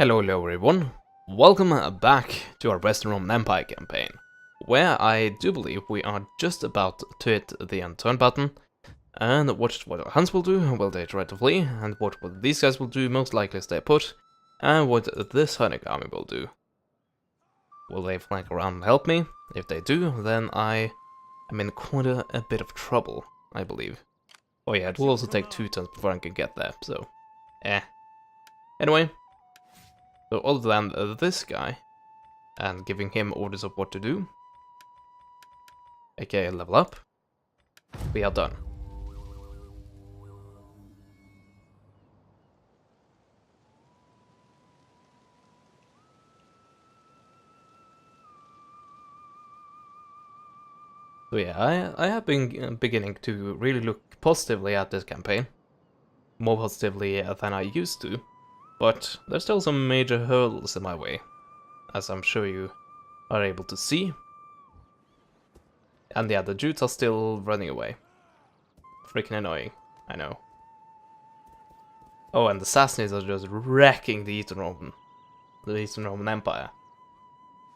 Hello everyone, welcome back to our Western Roman Empire campaign, where I do believe we are just about to hit the end turn button, and watch what our Huns will do, will they try to flee, and what these guys will do, most likely stay put, and what this Hunnic army will do. Will they flank around and help me? If they do, then I am in quite a bit of trouble, I believe. Oh yeah, it will also take 2 turns before I can get there, so Anyway. So other than this guy, and giving him orders of what to do, aka level up, we are done. So yeah, I have been beginning to really look positively at this campaign. More positively than I used to, but there's still some major hurdles in my way, as I'm sure you are able to see. And yeah, the Jutes are still running away. Freaking annoying, I know. Oh, and the Sassanids are just wrecking the Eastern Roman Empire.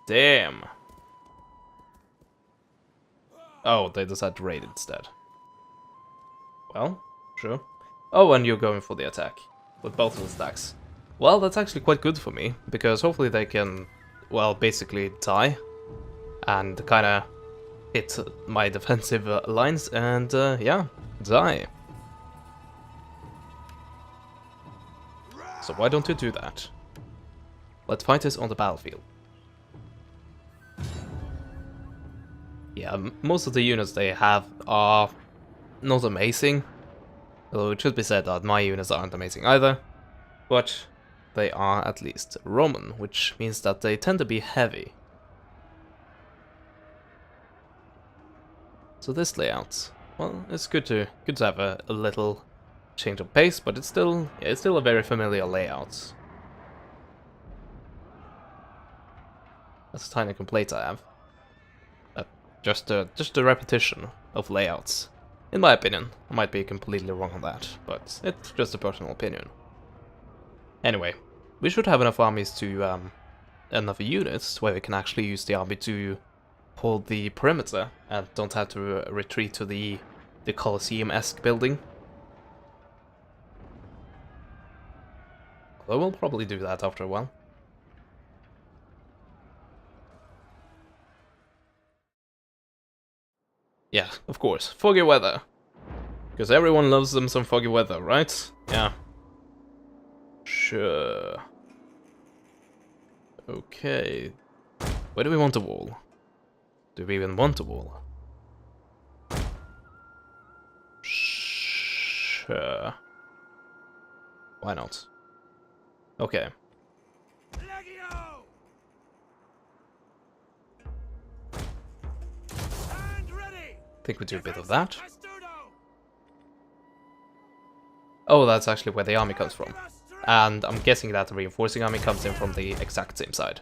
Damn! Oh, they decided to raid instead. Well, sure. Oh, and you're going for the attack, with both of the stacks. Well, that's actually quite good for me, because hopefully they can, well, basically die, and kinda hit my defensive lines, and yeah, die. So why don't you do that? Let's fight this on the battlefield. Yeah, most of the units they have are not amazing. Although it should be said that my units aren't amazing either. But they are at least Roman, which means that they tend to be heavy. So this layout, well, it's good to have a little change of pace, but it's still a very familiar layout. That's a tiny complaint I have. Just a repetition of layouts. In my opinion, I might be completely wrong on that, but it's just a personal opinion. Anyway, we should have enough armies to, enough units where we can actually use the army to hold the perimeter and don't have to retreat to the Colosseum-esque building. Although we'll probably do that after a while. Yeah, of course. Foggy weather. Because everyone loves them some foggy weather, right? Yeah. Sure. Okay. Where do we want a wall? Do we even want a wall? Sure. Why not? Okay. I think we do a bit of that. Oh, that's actually where the army comes from. And I'm guessing that the reinforcing army comes in from the exact same side.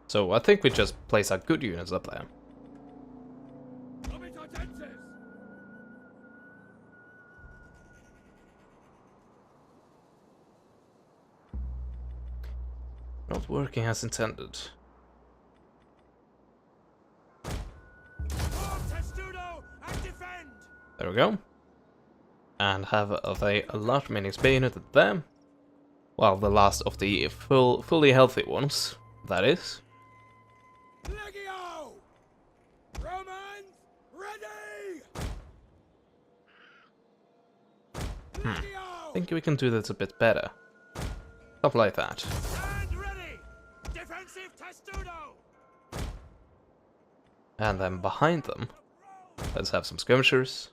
So I think we just place our good units up there. Not working as intended. There we go. And have a large remaining spare unit there. Well, the last of the fully healthy ones, that is. Legio! Romans, ready! I think we can do this a bit better. Something like that. Stand ready! Defensive testudo! And then behind them, let's have some skirmishers.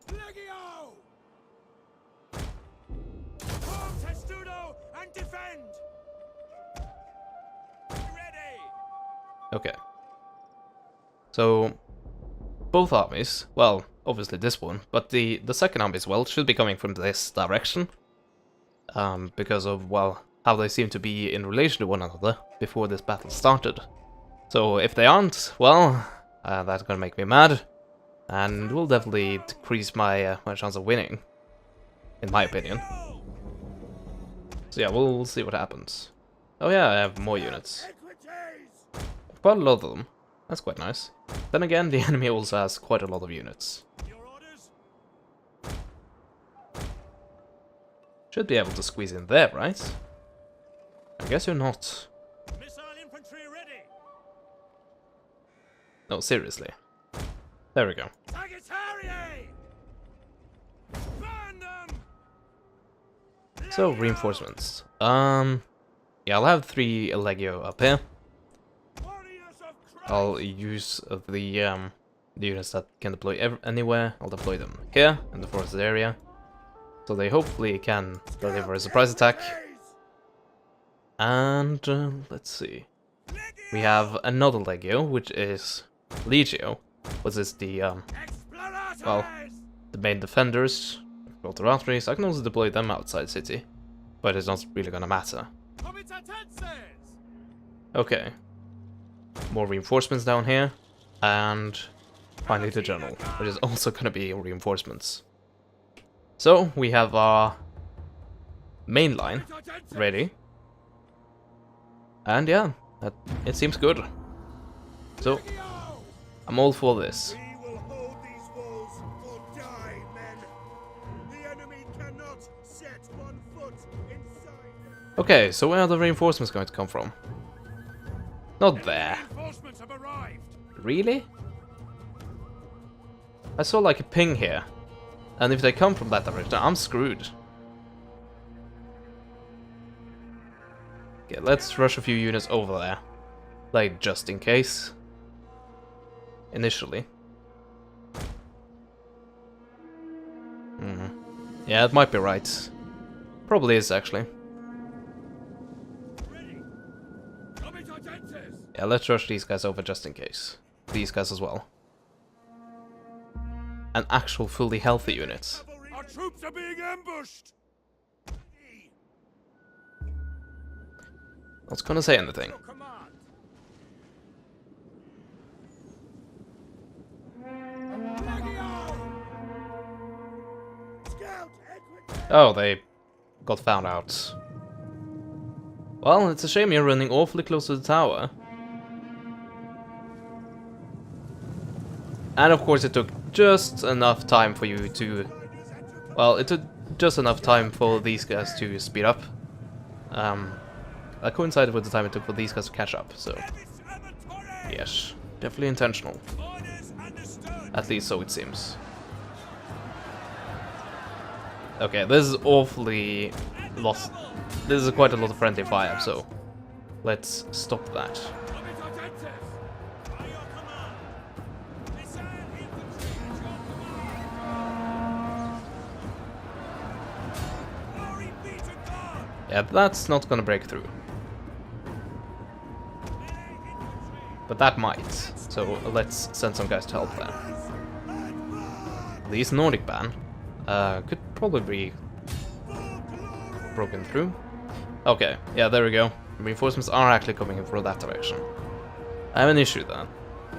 Legio! Form testudo and defend! Ready! Okay. So, both armies, well, obviously this one, but the second army as well, should be coming from this direction. Because of, well, how they seem to be in relation to one another before this battle started. So if they aren't, well, that's gonna make me mad, and will definitely decrease my my chance of winning. in my opinion. So yeah, we'll see what happens. Oh yeah, I have more units. Quite a lot of them. That's quite nice. Then again, the enemy also has quite a lot of units. Should be able to squeeze in there, right? I guess you're not. Missile infantry ready. No, seriously. There we go. Sagittarius! Burn them! So, reinforcements. Yeah, I'll have 3 Legio up here. Warriors of Christ! I'll use the units that can deploy anywhere. I'll deploy them here, in the forested area. So they hopefully can deliver a surprise attack. And, let's see. We have another Legio, which is Legio, which is the, well, the main defenders, Rotaratris. I can also deploy them outside city, but it's not really gonna matter. Okay. More reinforcements down here, and finally the general, which is also gonna be reinforcements. So, we have our main line ready. And yeah, it seems good. So, I'm all for this. We will hold these walls or die, men. The enemy cannot set one foot inside. Okay, so where are the reinforcements going to come from? Not there. Reinforcements have arrived. Really? I saw like a ping here. And if they come from that direction, I'm screwed. Okay, let's rush a few units over there. Like, just in case. Initially. Yeah, it might be right. Probably is, actually. Yeah, let's rush these guys over just in case. These guys as well. An actual fully healthy unit. Our troops are being ambushed. Not gonna say anything. Oh, they got found out. Well, it's a shame you're running awfully close to the tower. And of course it took just enough time for you to... Well, it took just enough time for these guys to speed up. That coincided with the time it took for these guys to catch up, so... Yes, definitely intentional. At least so it seems. Okay, this is awfully lost. This is quite a lot of friendly fire, so let's stop that. Yeah, that's not gonna break through. But that might, so let's send some guys to help there. These Nordic band could probably be broken through. Okay, yeah, there we go. Reinforcements are actually coming in from that direction. I have an issue then,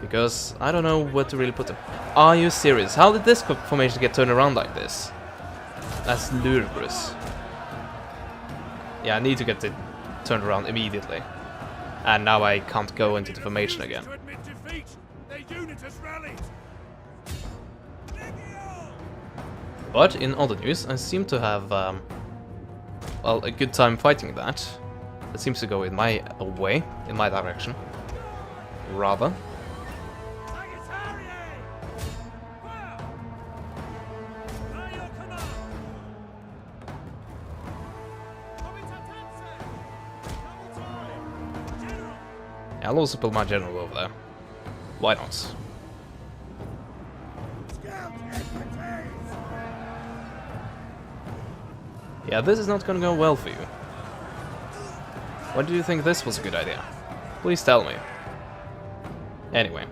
because I don't know where to really put them. Are you serious? How did this formation get turned around like this? That's ludicrous. Yeah, I need to get it turned around immediately. And now I can't go into the formation again. But in other news, I seem to have, well, a good time fighting that. It seems to go in my way, in my direction. Rather. I'll also put my general over there. Why not? Yeah, this is not gonna go well for you. Why do you think this was a good idea? Please tell me. Anyway.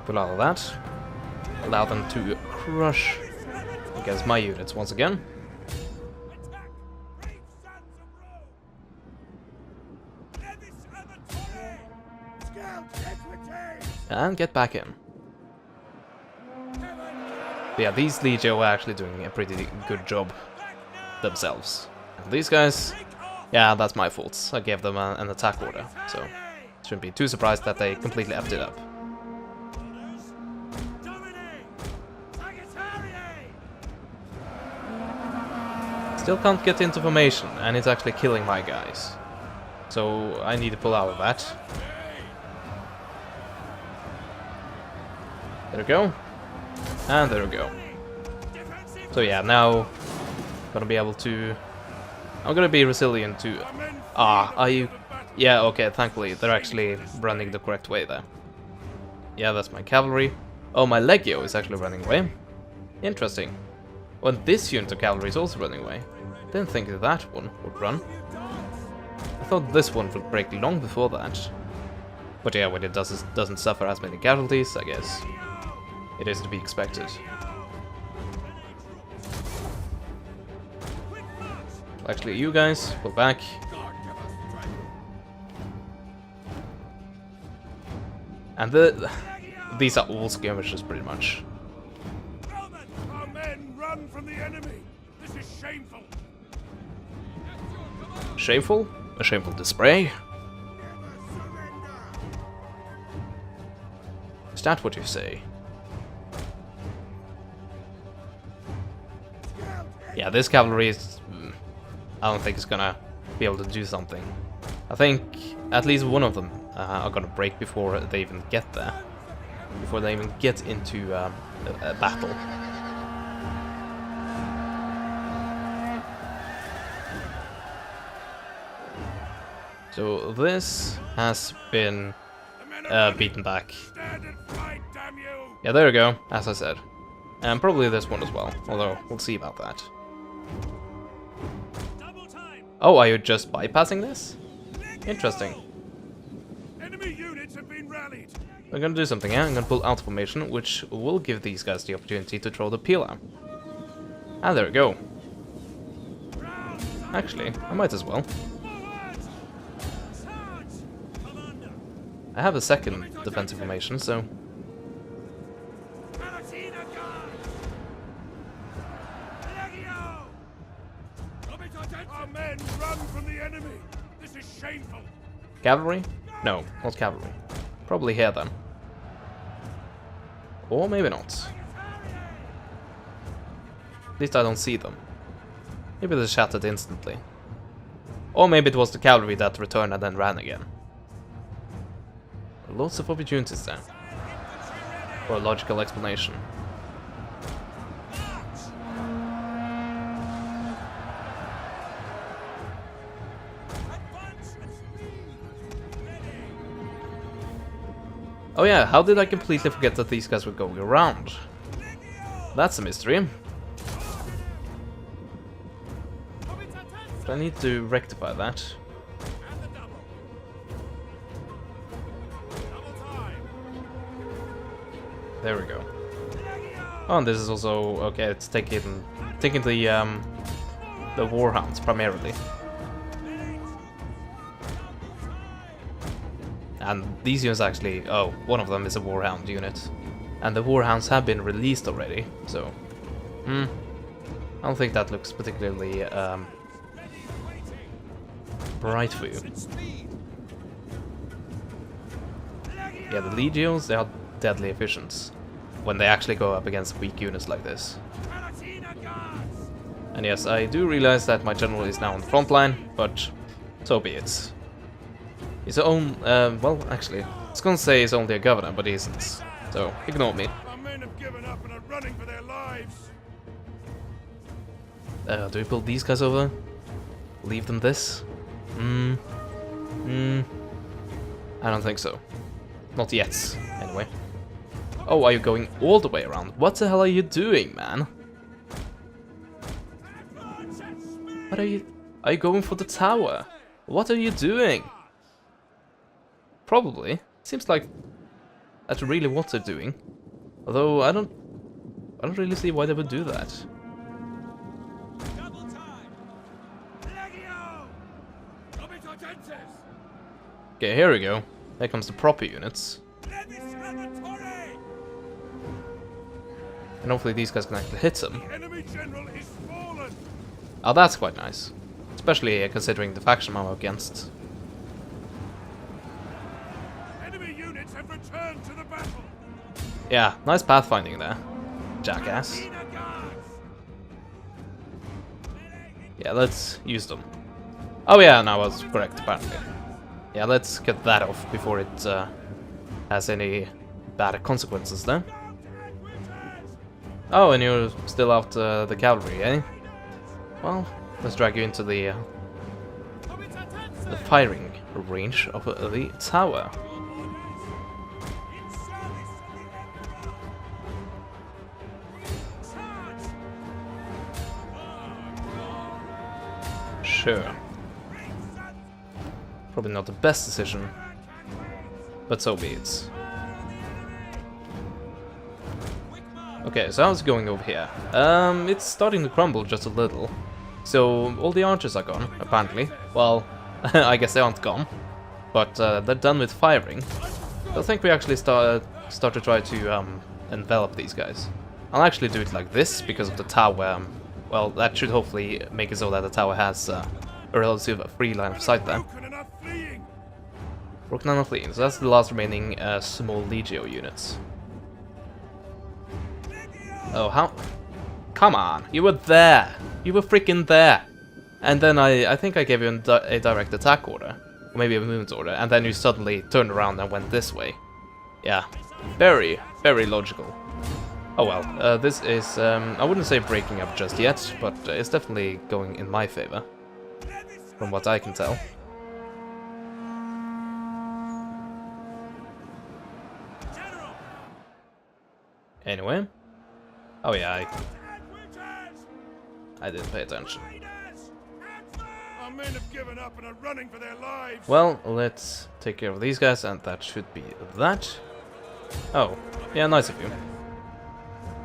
Pull out of that. Allow them to crush against my units once again. And get back in. Yeah, these Legio are actually doing a pretty good job themselves. And these guys, yeah, that's my fault. I gave them an attack order, so shouldn't be too surprised that they completely effed it up. Still can't get into formation, and it's actually killing my guys. So I need to pull out of that. There we go. And there we go. So yeah, now gonna be able to... I'm gonna be resilient to... are you... Yeah, okay, thankfully they're actually running the correct way there. Yeah, that's my cavalry. Oh, my Legio is actually running away. Interesting. Well, this unit of cavalry is also running away. Didn't think that one would run. I thought this one would break long before that. But yeah, when it doesn't suffer as many casualties, I guess it is to be expected. Actually, you guys, pull back. And these are all skirmishes, pretty much. Our men run from the enemy. This is shameful. Shameful? A shameful display? Is that what you say? Yeah, this cavalry is... I don't think it's gonna be able to do something. I think at least one of them are gonna break before they even get there. Before they even get into a battle. So this has been beaten back. Yeah, there we go, as I said. And probably this one as well, although we'll see about that. Oh, are you just bypassing this? Interesting. Enemy units have been rallied. I'm gonna do something here. I'm gonna pull out formation, which will give these guys the opportunity to throw the Attila. Ah, there we go. Actually, I might as well. I have a second defensive formation, so... Our men run from the enemy. This is shameful. Cavalry? No, not cavalry. Probably here then. Or maybe not. At least I don't see them. Maybe they shattered instantly. Or maybe it was the cavalry that returned and then ran again. Lots of opportunities there. For a logical explanation. Oh yeah, how did I completely forget that these guys were going around? That's a mystery. But I need to rectify that. There we go. Oh, and this is also okay. It's taking the warhounds primarily. And these units actually, oh, one of them is a warhound unit. And the warhounds have been released already, so... I don't think that looks particularly bright for you. Yeah, the Legios, they are deadly efficient when they actually go up against weak units like this. And yes, I do realize that my general is now on the front line, but so be it. His own, well, actually, I was gonna say he's only a governor, but he isn't. So, ignore me. Our men have given up and are running for their lives. Do we pull these guys over? Leave them this? I don't think so. Not yet, anyway. Oh, are you going all the way around? What the hell are you doing, man? What are you... Are you going for the tower? What are you doing? Probably. Seems like that's really what they're doing. Although I don't really see why they would do that. Okay, here we go. There comes the proper units. And hopefully these guys can actually hit them. The enemy general is fallen. Oh, that's quite nice. Especially considering the faction I'm up against. Enemy units have returned to the battle. Yeah, nice pathfinding there, jackass. Yeah, let's use them. Oh yeah, no, I was correct, apparently. Yeah, let's get that off before it has any bad consequences then. Oh, and you're still out the cavalry, eh? Well, let's drag you into the firing range of the tower. Sure. Probably not the best decision, but so be it. Okay, so how's it going over here? It's starting to crumble just a little. So all the archers are gone, apparently. Well, I guess they aren't gone, but they're done with firing. So I think we actually start to try to envelop these guys. I'll actually do it like this because of the tower. Well, that should hopefully make it so that the tower has a relative free line of sight there. Broken enough fleeing, so that's the last remaining small Legio units. Oh, how? Come on, you were there! You were freaking there! And then I think I gave you a direct attack order, or maybe a movement order, and then you suddenly turned around and went this way. Yeah, very, very logical. Oh well, this is, I wouldn't say breaking up just yet, but it's definitely going in my favor, from what I can tell. Anyway. Oh yeah, I didn't pay attention. Our men have given up and are running for their lives. Well, let's take care of these guys, and that should be that. Oh, yeah, nice of you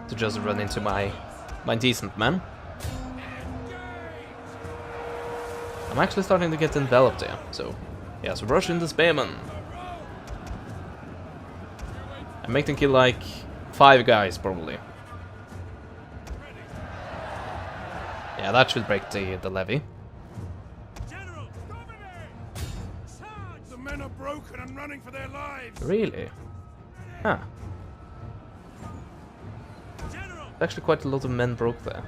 to just run into my decent man. I'm actually starting to get enveloped here, so yes, rush into Spearman. And make them kill like 5 guys, probably. Yeah, that should break the levy. General, the men are broken and running for their lives. Really? Huh. Actually quite a lot of men broke there.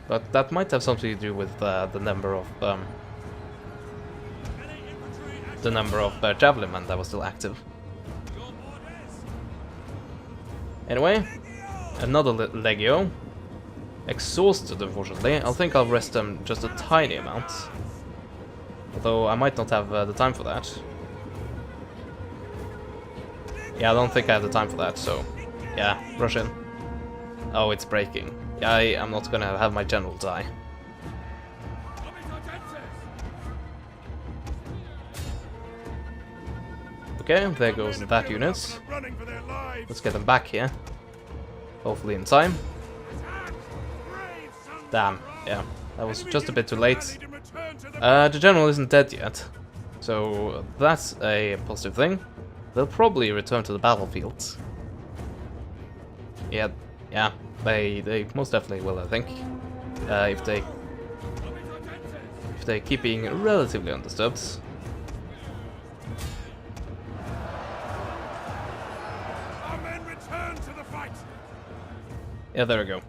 But that might have something to do with the number of javelin men that was still active. Anyway, another Legio. Exhausted, unfortunately. I think I'll rest them just a tiny amount. Although I might not have the time for that. Yeah, I don't think I have the time for that, so yeah, rush in. Oh, it's breaking. Yeah, I'm not gonna have my general die. Okay, there goes that unit. Let's get them back here. Hopefully in time. Damn, yeah, that was just a bit too late. The general isn't dead yet, so that's a positive thing. They'll probably return to the battlefield. Yeah, they most definitely will, I think. If they keep being relatively undisturbed. Yeah, there we go.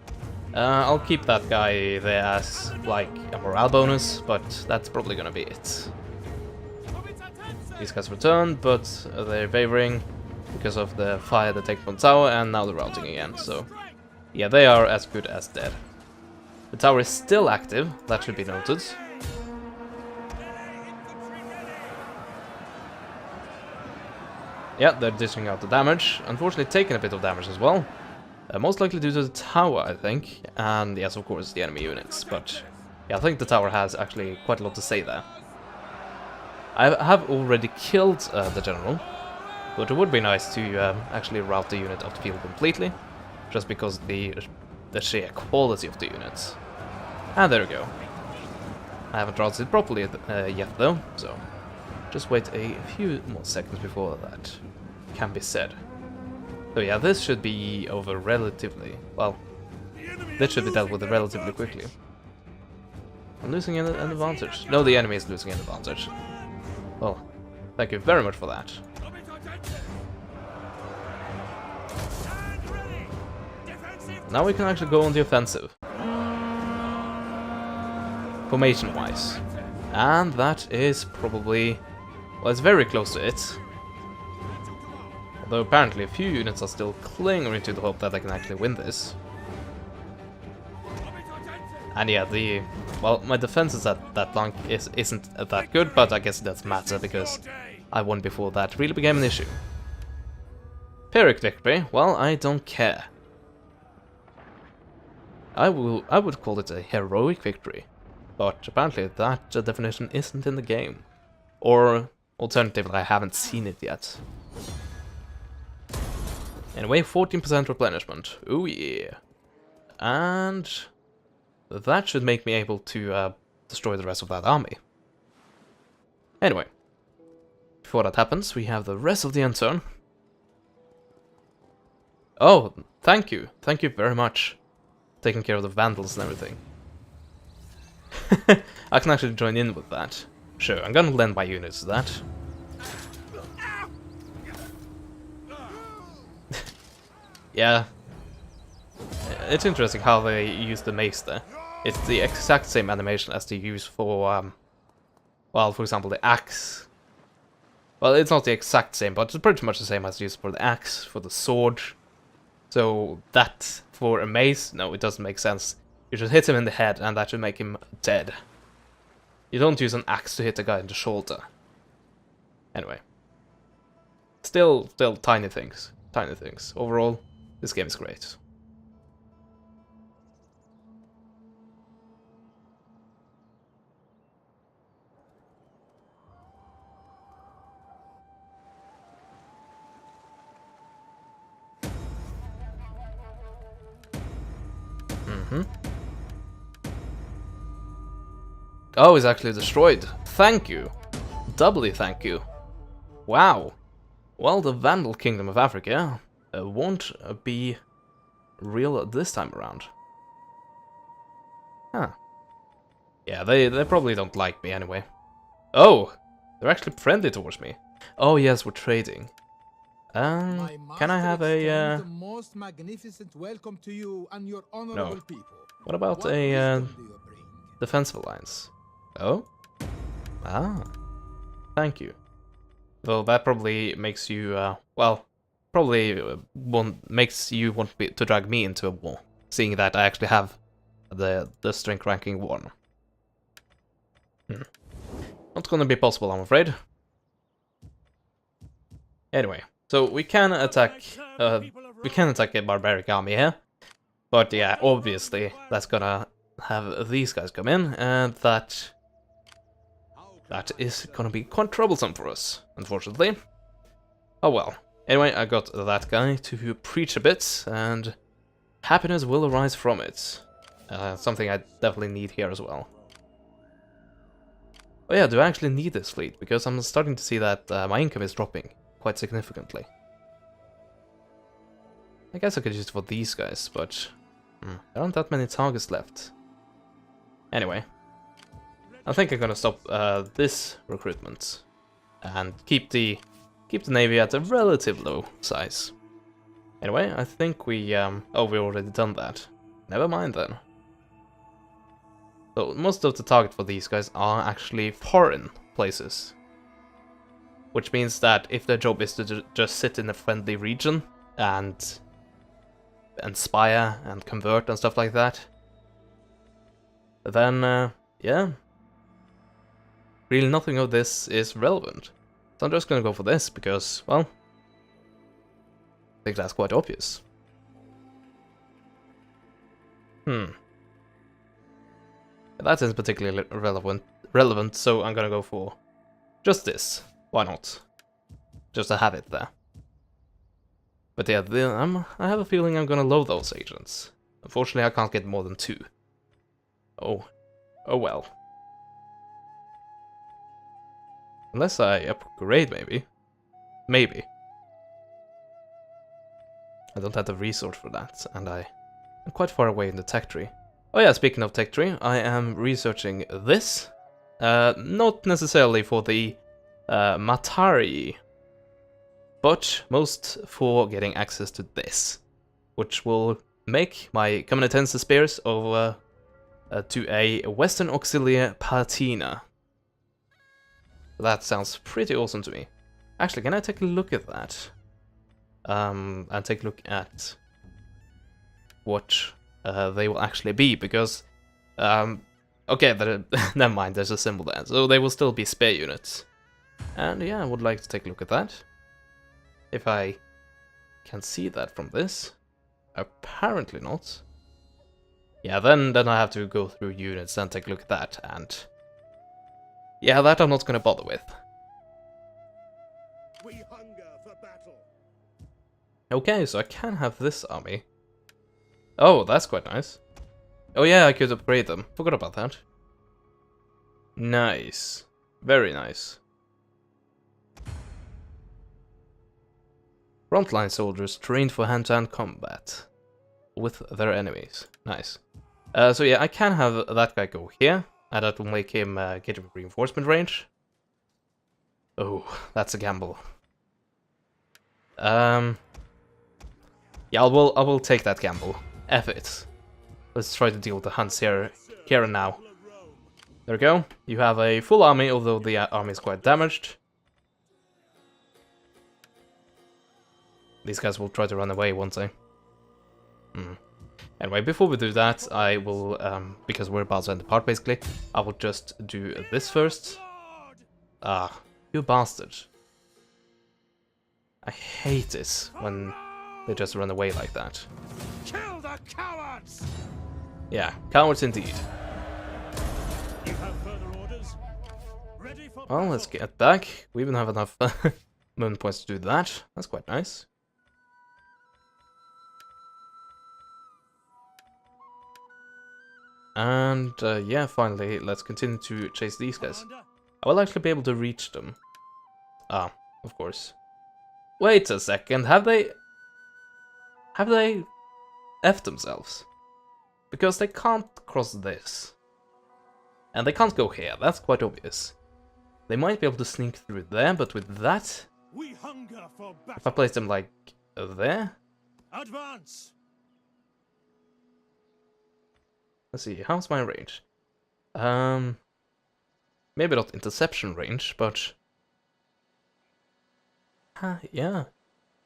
I'll keep that guy there as, like, a morale bonus, but that's probably gonna be it. These guys returned, but they're wavering because of the fire they take from the tower, and now they're routing again, so... yeah, they are as good as dead. The tower is still active, that should be noted. Yeah, they're dishing out the damage, unfortunately taking a bit of damage as well. Most likely due to the tower, I think, and yes, of course, the enemy units, but yeah, I think the tower has actually quite a lot to say there. I have already killed the general, but it would be nice to actually route the unit off the field completely, just because the sheer quality of the units. And there we go. I haven't routed it properly yet though, so just wait a few more seconds before that can be said. So yeah, this should be over relatively... well, this should be dealt with relatively quickly. I'm losing an advantage. No, the enemy is losing an advantage. Well, thank you very much for that. Now we can actually go on the offensive. Formation-wise. And that is probably... well, it's very close to it. Although apparently a few units are still clinging to the hope that they can actually win this. And yeah, well, my defense is at that flank isn't that good, but I guess it doesn't matter because I won before that really became an issue. Pyrrhic victory? Well, I don't care. I would call it a heroic victory, but apparently that definition isn't in the game. Or alternatively, I haven't seen it yet. Anyway, 14% replenishment. Ooh yeah. And that should make me able to destroy the rest of that army. Anyway, before that happens, we have the rest of the end turn. Oh, thank you. Thank you very much. Taking care of the vandals and everything. I can actually join in with that. Sure, I'm gonna lend my units to that. Yeah. It's interesting how they use the mace there. It's the exact same animation as they use for, well, for example, the axe. Well, it's not the exact same, but it's pretty much the same as used for the axe, for the sword. So that, for a mace, no, it doesn't make sense. You should hit him in the head, and that should make him dead. You don't use an axe to hit a guy in the shoulder. Anyway. Still tiny things. Tiny things. Overall, this game is great. Oh, it's actually destroyed. Thank you. Doubly thank you. Wow. Well, the Vandal Kingdom of Africa won't be real this time around. Huh. Yeah, they probably don't like me anyway. Oh, they're actually friendly towards me. Oh yes, we're trading. Can I have a the most magnificent welcome to you and your honorable no. people. What about What a wisdom do you bring? defensive alliance? Oh? Ah. Thank you. Though that probably makes you, well, probably makes you want to drag me into a war, seeing that I actually have the strength ranking 1. Not gonna be possible, I'm afraid. Anyway, so we can attack a barbaric army here, but yeah, obviously that's gonna have these guys come in, and that is gonna be quite troublesome for us, unfortunately. Oh well. Anyway, I got that guy to preach a bit, and happiness will arise from it. Something I definitely need here as well. Oh yeah, do I actually need this fleet? Because I'm starting to see that my income is dropping quite significantly. I guess I could use it for these guys, but there aren't that many targets left. Anyway, I think I'm gonna stop this recruitment and keep the navy at a relative low size. Anyway, I think we oh, we already done that. Never mind then. So most of the target for these guys are actually foreign places, which means that if their job is to just sit in a friendly region and spire and convert and stuff like that, then yeah, really nothing of this is relevant. So I'm just gonna go for this because, well, I think that's quite obvious. That isn't particularly relevant, so I'm gonna go for just this. Why not? Just to have it there. But yeah, I have a feeling I'm gonna load those agents. Unfortunately, I can't get more than 2. Oh well. Unless I upgrade, maybe. Maybe. I don't have the resource for that, and I'm quite far away in the tech tree. Oh yeah, speaking of tech tree, I am researching this. Not necessarily for the Matari, but most for getting access to this, which will make my Communitense Spears over to a Western Auxilia Palatina. That sounds pretty awesome to me. Actually, can I take a look at that? And take a look at what they will actually be, because okay, never mind, there's a symbol there, so they will still be spear units. And yeah, I would like to take a look at that. If I can see that from this. Apparently not. Yeah, then I have to go through units and take a look at that, and yeah, that I'm not gonna bother with. We hunger for battle. Okay, so I can have this army. Oh, that's quite nice. Oh yeah, I could upgrade them. Forgot about that. Nice. Very nice. Frontline soldiers trained for hand-to-hand combat with their enemies. Nice. So yeah, I can have that guy go here, and that will make him get a reinforcement range. Oh, that's a gamble. Yeah, I will take that gamble. F it. Let's try to deal with the Huns here and now. There we go. You have a full army, although the army is quite damaged. These guys will try to run away, won't they? Anyway, before we do that, I will, because we're about to end the part basically, I will just do this first. Ah, you bastard. I hate it when they just run away like that. Kill the cowards! Yeah, cowards indeed. You have further orders? Ready for Well, let's get back. We even have enough movement points to do that. That's quite nice. And yeah, finally, let's continue to chase these guys. I will actually be able to reach them. Ah, of course. Wait a second, have they effed themselves? Because they can't cross this. And they can't go here, that's quite obvious. They might be able to sneak through there, but with that, We hunger for if I battle. place them like there, Advance! let's see, how's my range? Maybe not interception range, but yeah.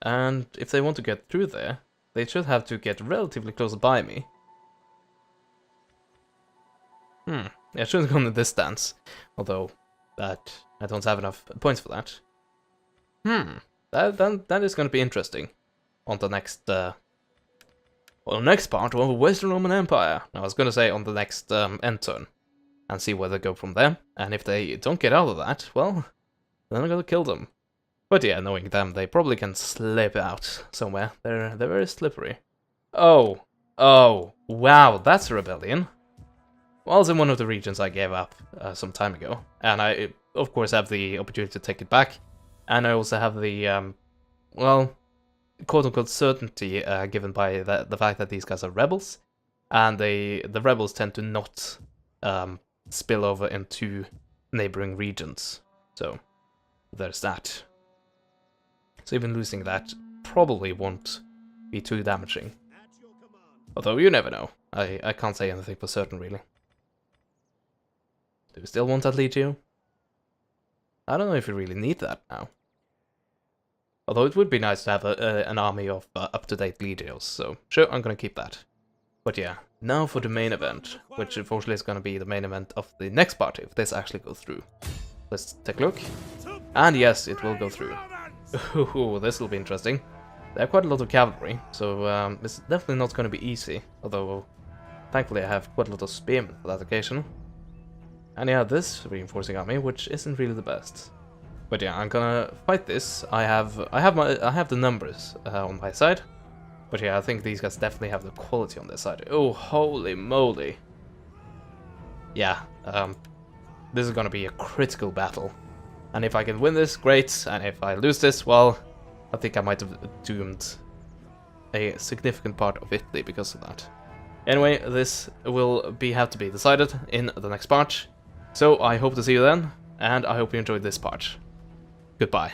And if they want to get through there, they should have to get relatively close by me. Yeah, I shouldn't have gone in this stance, although that I don't have enough points for that. That is going to be interesting on the next part of the Western Roman Empire. I was going to say on the next end turn, and see where they go from there. And if they don't get out of that, well, then I'm going to kill them. But yeah, knowing them, they probably can slip out somewhere. They're very slippery. Oh, wow, that's a rebellion. Well, it's in one of the regions I gave up some time ago, and I, of course, have the opportunity to take it back, and I also have the, well, quote-unquote certainty given by the fact that these guys are rebels, and the rebels tend to not spill over into neighboring regions, so there's that. So even losing that probably won't be too damaging. At your command. Although you never know. I can't say anything for certain, really. Do we still want that Legio? I don't know if we really need that now. Although it would be nice to have an army of up-to-date Legios, so sure, I'm gonna keep that. But yeah, now for the main event, which unfortunately is gonna be the main event of the next part, if this actually goes through. Let's take a look. And yes, it will go through. Ooh, this will be interesting. They have quite a lot of cavalry, so it's definitely not going to be easy, although thankfully I have quite a lot of spearmen for that occasion. And yeah, this reinforcing army, which isn't really the best. But yeah, I'm gonna fight this. I have the numbers on my side. But yeah, I think these guys definitely have the quality on their side. Oh, holy moly. Yeah, this is gonna be a critical battle. And if I can win this, great. And if I lose this, well, I think I might have doomed a significant part of Italy because of that. Anyway, this will have to be decided in the next part. So I hope to see you then, and I hope you enjoyed this part. Goodbye.